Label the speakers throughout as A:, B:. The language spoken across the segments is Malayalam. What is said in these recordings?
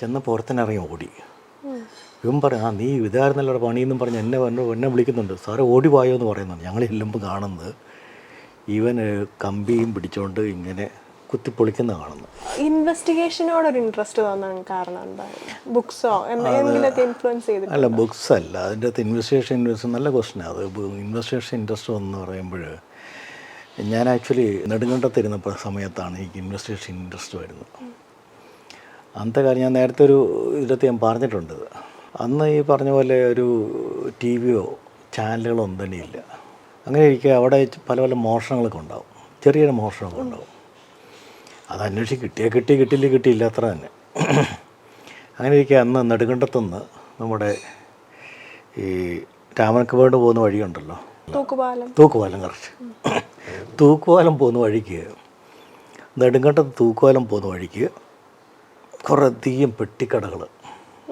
A: ചെന്നപ്പോൾ ഒരുത്തനിറങ്ങി ഓടി. ഇവൻ പറയും, നീ ഇതായിരുന്നല്ലോ പണിയെന്നും പറഞ്ഞ് എന്നെ വിളിക്കുന്നുണ്ട്. സാറേ ഓടി പോയോ എന്ന് പറയുന്നുണ്ട്. ഞങ്ങൾ ചെല്ലുമ്പോൾ കാണുന്നത് ഇവൻ കമ്പിയും പിടിച്ചുകൊണ്ട് ഇങ്ങനെ കുത്തിപ്പൊളിക്കുന്ന കാണുന്നു.
B: ഇൻവെസ്റ്റിഗേഷനോടൊരു ഇൻട്രസ്റ്റ് തോന്നാൻ കാരണം എന്തായിരുന്നു? ബുക്സോ എന്തെങ്കിലുമൊക്കെ ഇൻഫ്ലുവൻസ് ചെയ്തിട്ട്?
A: അല്ല, ബുക്സ് അല്ല അതിൻ്റെ അകത്ത്. ഇൻവെസ്റ്റിഗേഷൻ നല്ല ക്വസ്റ്റനാണ് അത്. ഇൻവെസ്റ്റിഗേഷൻ ഇൻട്രസ്റ്റ് എന്ന് പറയുമ്പോൾ ഞാൻ ആക്ച്വലി നെടുങ്കണ്ടത്തിരുന്നപ്പോൾ സമയത്താണ് എനിക്ക് ഇൻവെസ്റ്റിഗേഷൻ ഇൻട്രസ്റ്റ് വരുന്നത്. അന്നത്തെ കാര്യം ഞാൻ നേരത്തെ ഒരു ഇതിലത്ത് ഞാൻ പറഞ്ഞിട്ടുണ്ട്. അന്ന് ഈ പറഞ്ഞ പോലെ ഒരു ടി വിയോ ചാനലുകളോ ഒന്നും തന്നെ ഇല്ല. അങ്ങനെ ഇരിക്കുക അവിടെ പല പല മോഷണങ്ങളൊക്കെ ഉണ്ടാവും, ചെറിയ മോഷണമൊക്കെ ഉണ്ടാവും. അത് അന്വേഷിച്ച് കിട്ടിയില്ല അത്ര തന്നെ. അങ്ങനെ ഇരിക്കുക അന്ന് നെടുങ്കണ്ടത്തുനിന്ന് നമ്മുടെ ഈ രാമനക്കവേട് പോകുന്ന വഴിയുണ്ടല്ലോ, തൂക്കുപാലം കറക്റ്റ്. തൂക്കുപാലം പോകുന്ന വഴിക്ക്, നെടുങ്കണ്ടത്ത് തൂക്കുപാലം പോകുന്ന വഴിക്ക് കുറേയധികം പെട്ടിക്കടകൾ,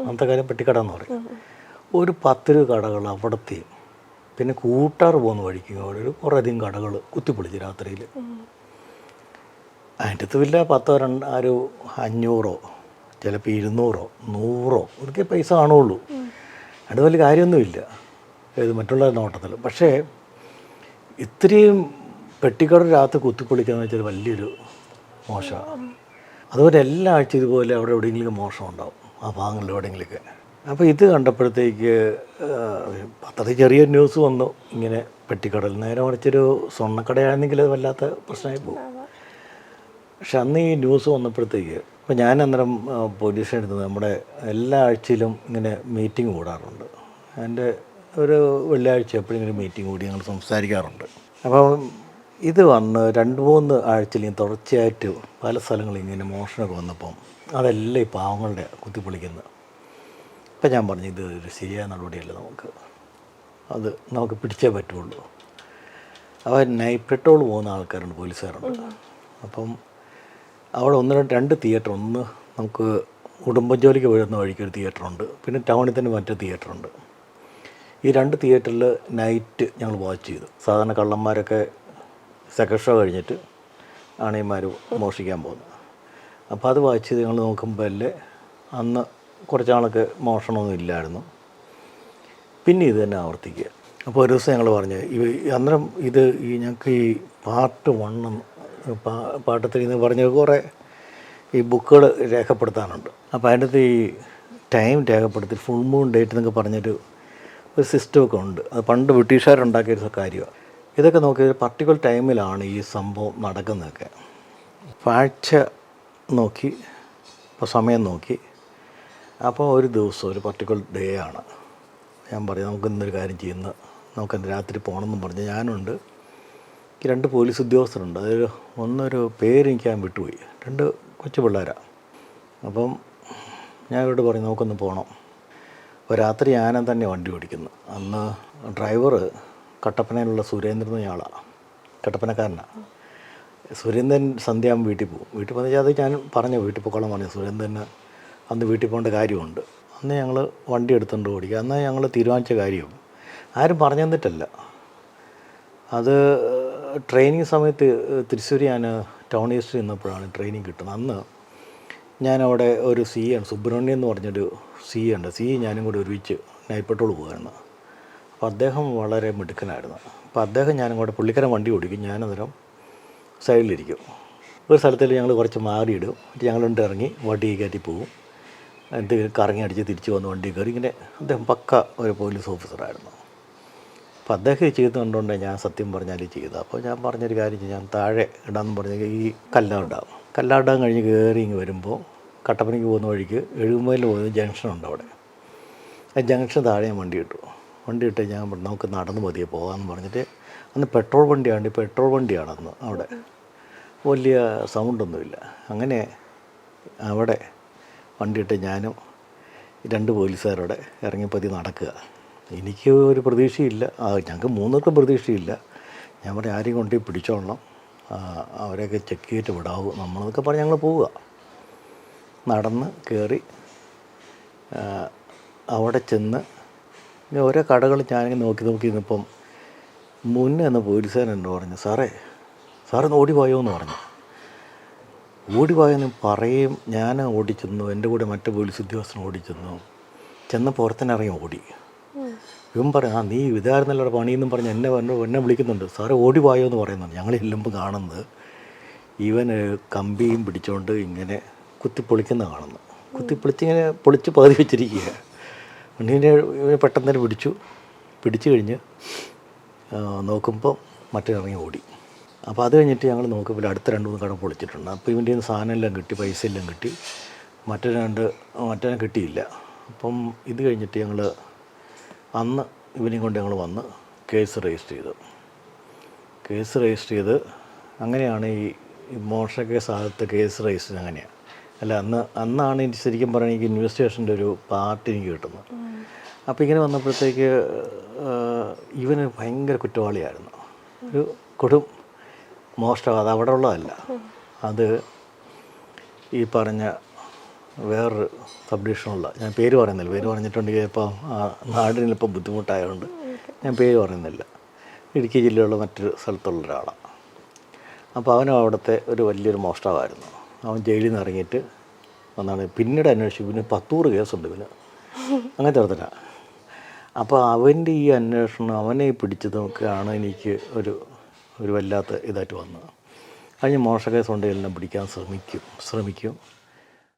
A: അന്നത്തെ കാര്യം പെട്ടിക്കട എന്ന് പറയും, ഒരു 10 കടകൾ അവിടത്തെയും. പിന്നെ കൂട്ടാറ് പോകുന്ന വഴിക്ക് അവിടെ ഒരു കുറേയധികം കടകൾ കുത്തിപ്പൊളിച്ച് രാത്രിയിൽ. അതിൻ്റെ അകത്ത് വലിയ 10 500 ചിലപ്പോൾ 200 100 ഇതൊക്കെ പൈസ കാണുള്ളൂ. അത് വലിയ കാര്യമൊന്നുമില്ല ഇത് മറ്റുള്ള നോട്ടത്തിൽ. പക്ഷേ ഇത്രയും പെട്ടിക്കട രാത്രി കുത്തിപ്പൊളിക്കുക വെച്ചാൽ വലിയൊരു മോശമാണ്. അതുപോലെ എല്ലാ ആഴ്ച ഇതുപോലെ അവിടെ എവിടെയെങ്കിലും മോശം ഉണ്ടാവും, ആ ഭാഗങ്ങളിൽ എവിടെയെങ്കിലുമൊക്കെ. അപ്പോൾ ഇത് കണ്ടപ്പോഴത്തേക്ക് പത്രത്തിൽ ചെറിയ ന്യൂസ് വന്നു ഇങ്ങനെ പെട്ടിക്കടൽ. നേരെ മറിച്ചൊരു സ്വർണ്ണക്കടയാണെങ്കിൽ അത് വല്ലാത്ത പ്രശ്നമായി പോകും. പക്ഷെ അന്ന് ഈ ന്യൂസ് വന്നപ്പോഴത്തേക്ക് ഇപ്പോൾ ഞാൻ അന്നേരം പോലീസ് സ്റ്റേഷനിൽ നമ്മുടെ എല്ലാ ആഴ്ചയിലും ഇങ്ങനെ മീറ്റിംഗ് കൂടാറുണ്ട്. എൻ്റെ ഒരു വെള്ളിയാഴ്ച എപ്പോഴെങ്കിലും മീറ്റിംഗ് കൂടി ഞങ്ങൾ സംസാരിക്കാറുണ്ട്. അപ്പം ഇത് വന്ന് 2-3 ആഴ്ചയിൽ തുടർച്ചയായിട്ട് പല സ്ഥലങ്ങളിൽ ഇങ്ങനെ മോഷണമൊക്കെ വന്നപ്പം അതെല്ലാം ഈ പാവങ്ങളുടെ കുത്തിപ്പൊളിക്കുന്നത്. ഇപ്പം ഞാൻ പറഞ്ഞു ഇത് ഒരു ശരിയായ നടപടിയല്ല, നമുക്ക് പിടിച്ചേ പറ്റുള്ളൂ. അപ്പോൾ നൈറ്റ് പെട്രോൾ പോകുന്ന ആൾക്കാരുണ്ട്, പോലീസുകാരുണ്ട്. അപ്പം അവിടെ 2 തിയേറ്റർ, ഒന്ന് നമുക്ക് ഉടുമ്പൻചോലിക്ക് വരുന്ന വഴിക്കൊരു തിയേറ്ററുണ്ട്, പിന്നെ ടൗണിൽ തന്നെ മറ്റൊരു തിയേറ്ററുണ്ട്. ഈ 2 തിയേറ്ററിൽ നൈറ്റ് ഞങ്ങൾ വാച്ച് ചെയ്തു. സാധാരണ കള്ളന്മാരൊക്കെ സെക്കൻഡ് ഷോ കഴിഞ്ഞിട്ട് ആണിയന്മാർ മോഷിക്കാൻ പോകുന്നത്. അപ്പോൾ അത് വാച്ച് ചെയ്ത് ഞങ്ങൾ നോക്കുമ്പോൾ അന്ന് കുറച്ചാളൊക്കെ മോഷണമൊന്നും ഇല്ലായിരുന്നു. പിന്നെ ഇത് തന്നെ ആവർത്തിക്കുക. അപ്പോൾ ഒരു ദിവസം ഞങ്ങൾ പറഞ്ഞു അന്നേരം ഞങ്ങൾക്ക് ഈ പാർട്ട് 1 പാർട്ട് 3 എന്ന് പറഞ്ഞ് കുറേ ഈ ബുക്കുകൾ രേഖപ്പെടുത്താനുണ്ട്. അപ്പോൾ അതിൻ്റെ അകത്ത് ഈ ടൈം രേഖപ്പെടുത്തി ഫുൾ മൂൺ ഡേറ്റ് എന്നൊക്കെ പറഞ്ഞൊരു സിസ്റ്റമൊക്കെ ഉണ്ട്. അത് പണ്ട് ബ്രിട്ടീഷുകാരുണ്ടാക്കിയൊരു കാര്യമാണ്. ഇതൊക്കെ നോക്കി ഒരു പർട്ടിക്കുലർ ടൈമിലാണ് ഈ സംഭവം നടക്കുന്നതൊക്കെ. ആഴ്ച നോക്കി, ഇപ്പോൾ സമയം നോക്കി, അപ്പോൾ ഒരു ദിവസം ഒരു പർട്ടിക്കുലർ ഡേ ആണ്. ഞാൻ പറയും നമുക്ക് ഇന്നൊരു കാര്യം ചെയ്യുന്ന, നമുക്ക് രാത്രി പോകണമെന്നും പറഞ്ഞ് ഞാനുണ്ട്, 2 പോലീസ് ഉദ്യോഗസ്ഥരുണ്ട്. ഒന്നൊരു പേരെനിക്ക് ഞാൻ വിട്ടുപോയി, 2 കൊച്ചു പിള്ളേരാണ്. അപ്പം ഞാൻ ഇവരോട് പറഞ്ഞു നമുക്കൊന്ന് പോകണം. അപ്പോൾ രാത്രി ഞാനും തന്നെ വണ്ടി ഓടിക്കുന്നു. അന്ന് ഡ്രൈവർ കട്ടപ്പനയിലുള്ള സുരേന്ദ്രൻ എന്നയാളാണ്, കട്ടപ്പനക്കാരനാണ്. സുരേന്ദ്രൻ സന്ധ്യയാകുമ്പോൾ വീട്ടിൽ പോകും. വീട്ടിൽ പോകുന്ന അത് ഞാൻ പറഞ്ഞു വീട്ടിൽ പോയിക്കോളാൻ പറഞ്ഞു. സുരേന്ദ്രന് അന്ന് വീട്ടിൽ പോകേണ്ട കാര്യമുണ്ട്. അന്ന് ഞങ്ങൾ വണ്ടി എടുത്തുകൊണ്ട് ഓടിക്കുക. അന്ന് ഞങ്ങൾ തീരുമാനിച്ച കാര്യം ആരും പറഞ്ഞു തന്നിട്ടല്ല. അത് ട്രെയിനിങ് സമയത്ത് തൃശ്ശൂർ ഞാൻ ടൗൺ ഈസ്റ്റ് നിന്നപ്പോഴാണ് ട്രെയിനിങ് കിട്ടുന്നത്. അന്ന് ഞാനവിടെ ഒരു സുബ്രഹ്മണ്യം എന്ന് പറഞ്ഞൊരു ഉണ്ട്. ഞാനും കൂടി ഒരുമിച്ച് നൈറ്റ് പെട്രോൾ പോകുമായിരുന്നു. അപ്പോൾ അദ്ദേഹം വളരെ മിടുക്കനായിരുന്നു. അപ്പോൾ അദ്ദേഹം ഞാനും കൂടെ പുള്ളിക്കാരൻ വണ്ടി ഓടിക്കും, ഞാനന്നേരം സൈഡിലിരിക്കും. ഒരു സ്ഥലത്തിൽ ഞങ്ങൾ കുറച്ച് മാറിയിടും. ഞങ്ങൾ ഇറങ്ങി വണ്ടി കയറ്റി പോകും. എന്നിട്ട് കറങ്ങി അടിച്ച് തിരിച്ച് വന്ന് വണ്ടി കയറി. ഇങ്ങനെ അദ്ദേഹം പക്ക ഒരു പോലീസ് ഓഫീസറായിരുന്നു. അപ്പോൾ അദ്ദേഹം ചെയ്ത് കണ്ടുകൊണ്ട് ഞാൻ സത്യം പറഞ്ഞാൽ ചെയ്തത്. അപ്പോൾ ഞാൻ പറഞ്ഞൊരു കാര്യം ഞാൻ താഴെ ഇടാമെന്ന് പറഞ്ഞാൽ ഈ കല്ലാടാൻ കഴിഞ്ഞ് കയറി ഇങ്ങ് വരുമ്പോൾ കട്ടപ്പനയ്ക്ക് പോകുന്ന വഴിക്ക് എഴുമയിൽ പോകുന്ന ജംഗ്ഷനുണ്ട്. അവിടെ ആ ജംഗ്ഷൻ താഴെ ഞാൻ വണ്ടി ഇട്ട് ഞാൻ നമുക്ക് നടന്ന് മതിയെ പോകാമെന്ന് പറഞ്ഞിട്ട്, അന്ന് പെട്രോൾ വണ്ടിയാണ് അന്ന് അവിടെ, വലിയ സൗണ്ടൊന്നുമില്ല. അങ്ങനെ അവിടെ വണ്ടിയിട്ട് ഞാനും 2 പോലീസുകാരോടെ ഇറങ്ങിപ്പതി നടക്കുക. എനിക്ക് ഒരു പ്രതീക്ഷയില്ല, ഞങ്ങൾക്ക് 3 പ്രതീക്ഷയില്ല. ഞാൻ പറയും ആരെയും കൊണ്ട് പിടിച്ചോളണം, അവരെയൊക്കെ ചെക്ക് ചെയ്തിട്ട് വിടാവൂ നമ്മളെന്നൊക്കെ പറഞ്ഞ് ഞങ്ങൾ പോവുക. നടന്ന് കയറി അവിടെ ചെന്ന് ഓരോ കടകൾ ഞാനിങ്ങനെ നോക്കി നിന്നപ്പം മുന്നേ എന്ന പോലീസുകാരൻ എന്നോട് പറഞ്ഞു, സാറേ ഓടി പോയോ എന്ന് പറഞ്ഞു. ഓടിപ്പോയെന്ന് പറയും. ഞാൻ ഓടിച്ചെന്നു, എൻ്റെ കൂടെ മറ്റു പോലീസ് ഉദ്യോഗസ്ഥൻ ഓടിച്ചെന്നു. ചെന്ന് പുറത്തിനിറങ്ങി ഓടി. ഇവൻ പറയും, നീ ഇതായിരുന്നല്ലോ പണിയെന്നും പറഞ്ഞ് എന്നെ വിളിക്കുന്നുണ്ട്. സാറേ ഓടിപ്പോയോ എന്ന് പറയുന്നുണ്ട്. ഞങ്ങൾ ചെല്ലുമ്പോൾ കാണുന്നത് ഇവൻ കമ്പിയും പിടിച്ചുകൊണ്ട് ഇങ്ങനെ കുത്തിപ്പൊളിക്കുന്ന കാണുന്നു. കുത്തിപ്പൊളിച്ചിങ്ങനെ പൊളിച്ച് പകുതി വെച്ചിരിക്കുക. ഇവനെ പെട്ടെന്ന് തന്നെ പിടിച്ചു കഴിഞ്ഞ് നോക്കുമ്പോൾ മറ്റിറങ്ങി ഓടി. അപ്പോൾ അത് കഴിഞ്ഞിട്ട് ഞങ്ങൾ നോക്കുമ്പോൾ അടുത്ത 2-3 കട പൊളിച്ചിട്ടുണ്ട്. അപ്പോൾ ഇവൻ്റെ സാധനം എല്ലാം കിട്ടി, പൈസ എല്ലാം കിട്ടി. മറ്റേ കിട്ടിയില്ല. അപ്പം ഇത് കഴിഞ്ഞിട്ട് ഞങ്ങൾ അന്ന് ഇവനെയും കൊണ്ട് ഞങ്ങൾ വന്ന് കേസ് രജിസ്റ്റർ ചെയ്ത് അങ്ങനെയാണ് ഈ മോഷണ കേസ് കേസ് രജിസ്റ്റർ അങ്ങനെയാണ്. അല്ല അന്നാണ് എനിക്ക് ശരിക്കും പറഞ്ഞാൽ എനിക്ക് ഇൻവെസ്റ്റിഗേഷൻ്റെ ഒരു പാർട്ട് എനിക്ക് കിട്ടുന്നത്. അപ്പോൾ ഇങ്ങനെ വന്നപ്പോഴത്തേക്ക് ഇവന് ഭയങ്കര കുറ്റവാളിയായിരുന്നു. ഒരു കൊടും മോഷ്ടം. അത് അവിടെ ഉള്ളതല്ല, അത് ഈ പറഞ്ഞ വേറൊരു സബ് ഡിവിഷനുള്ള, ഞാൻ പേര് പറയുന്നില്ല. പേര് പറഞ്ഞിട്ടുണ്ടെങ്കിൽ ഇപ്പോൾ നാടിനിപ്പോൾ ബുദ്ധിമുട്ടായതുകൊണ്ട് ഞാൻ പേര് പറയുന്നില്ല. ഇടുക്കി ജില്ലയുള്ള മറ്റൊരു സ്ഥലത്തുള്ള ഒരാളാണ്. അപ്പോൾ അവനും അവിടുത്തെ ഒരു വലിയൊരു മോഷ്ടാവായിരുന്നു. അവൻ ജയിലിൽ നിന്ന് ഇറങ്ങിയിട്ട് വന്നാണ്. പിന്നീട് അന്വേഷിച്ചു, ഇവന് 10 കേസുണ്ട് ഇവന്, അങ്ങനത്തെ ഒരുത്തനാണ്. അപ്പോൾ അവൻ്റെ ഈ അന്വേഷണം, അവനെ പിടിച്ചതൊക്കെയാണ് എനിക്ക് ഒരു വല്ലാത്ത ഇതായിട്ട് വന്നത്. കഴിഞ്ഞ് മോഷണ കേസ് കൊണ്ട് എല്ലാം പിടിക്കാൻ ശ്രമിക്കും.